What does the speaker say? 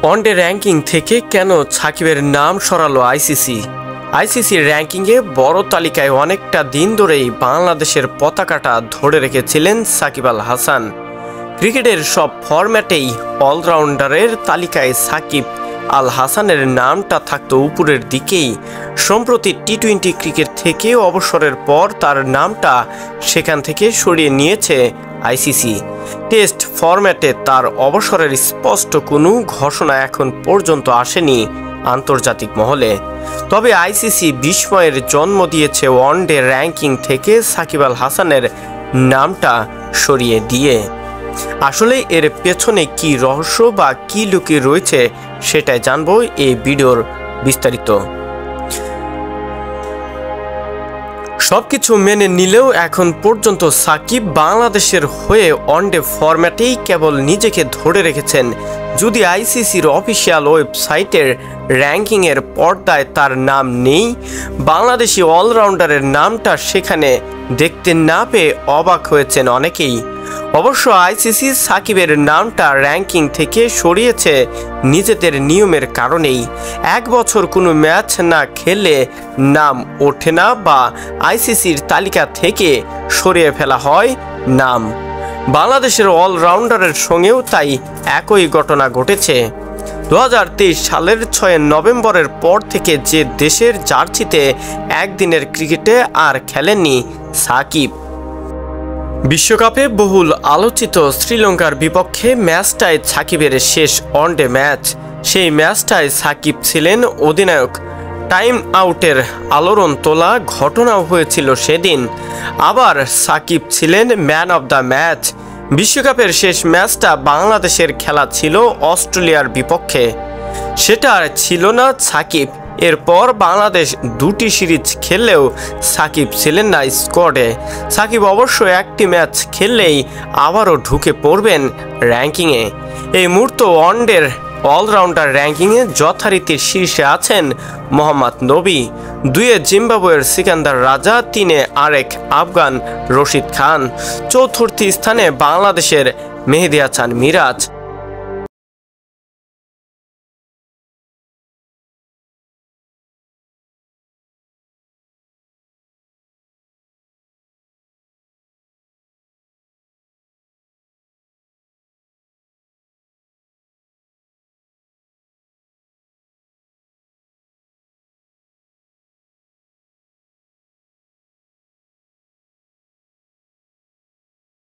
One day ranking থেকে কেন সাকিবের নাম সরালো আইসিসির র্যাঙ্কিংয়ে বড় তালিকায় অনেকটা দিন ধরেই বাংলাদেশের পতাকাটা ধরে রেখেছিলেন সাকিব আল হাসান। ক্রিকেটের সব ফরম্যাটেই অলরাউন্ডারের তালিকায় সাকিব আল হাসানের নামটা থাকতো উপরের দিকেই। সম্প্রতি টি-20 ক্রিকেট থেকে অবসরের পর তার নামটা সেখান থেকে সরিয়ে নিয়েছে আইসিসি। টেস্ট ফরম্যাটে তার অবসরের স্পষ্ট কোনো ঘোষণা এখন পর্যন্ত আসেনি আন্তর্জাতিক মহলে। তবে আইসিসি বিস্ময়ের জন্ম দিয়েছে ওয়ানডে র্যাঙ্কিং থেকে সাকিব আল হাসানের নামটা সরিয়ে দিয়ে। আসলে এর পেছনে কি রহস্য বা কি লুকিয়ে রয়েছে সেটাই জানবো এই ভিডিওর বিস্তারিত। সবকিছু মেনে নিলেও এখন পর্যন্ত সাকিব বাংলাদেশের হয়ে ওয়ানডে ফরম্যাটেই কেবল নিজেকে ধরে রেখেছেন। যদি আইসিসির অফিসিয়াল ওয়েবসাইটের র্যাঙ্কিংয়ের পর্দায় তার নাম নেই, বাংলাদেশি অলরাউন্ডারের নামটা সেখানে দেখতে না পেয়ে অবাক হয়েছেন অনেকেই। অবশ্য আইসিসি সাকিবের নামটা র্যাঙ্কিং থেকে সরিয়েছে নিজেদের নিয়মের কারণেই। এক বছর কোনো ম্যাচ না খেলে নাম ওঠে না বা আইসিসির তালিকা থেকে সরিয়ে ফেলা হয় নাম। বাংলাদেশের অলরাউন্ডারের সঙ্গেও তাই একই ঘটনা ঘটেছে। 2023 সালের 6 নভেম্বরের পর থেকে যে দেশের জার্সিতে একদিনের ক্রিকেটে আর খেলেননি সাকিব। বিশ্বকাপে বহুল আলোচিত শ্রীলঙ্কার বিপক্ষে ম্যাচটায় সাকিবের শেষ ওয়ানডে ম্যাচ। সেই ম্যাচটায় সাকিব ছিলেন অধিনায়ক। টাইম আউটের আলোড়ন তোলা ঘটনাও হয়েছিল সেদিন। আবার সাকিব ছিলেন ম্যান অব দ্য ম্যাচ। বিশ্বকাপের শেষ ম্যাচটা বাংলাদেশের খেলা ছিল অস্ট্রেলিয়ার বিপক্ষে। সেটা আর ছিল না সাকিব। এরপর বাংলাদেশ দুটি সিরিজ খেললেও সাকিব ছিলেন না স্কোয়াডে। সাকিব অবশ্য একটি ম্যাচ খেললেই আবারও ঢুকে পড়বেন র্যাঙ্কিংয়ে। এই মুহূর্তে ওয়ানডের অলরাউন্ডার র্যাঙ্কিংয়ে যথারীতির শীর্ষে আছেন মোহাম্মদ নবী, 2-এ জিম্বাবুয়ের সিকান্দার রাজা, 3-এ আরেক আফগান রশিদ খান, চতুর্থ স্থানে বাংলাদেশের মেহেদী হাসান মিরাজ।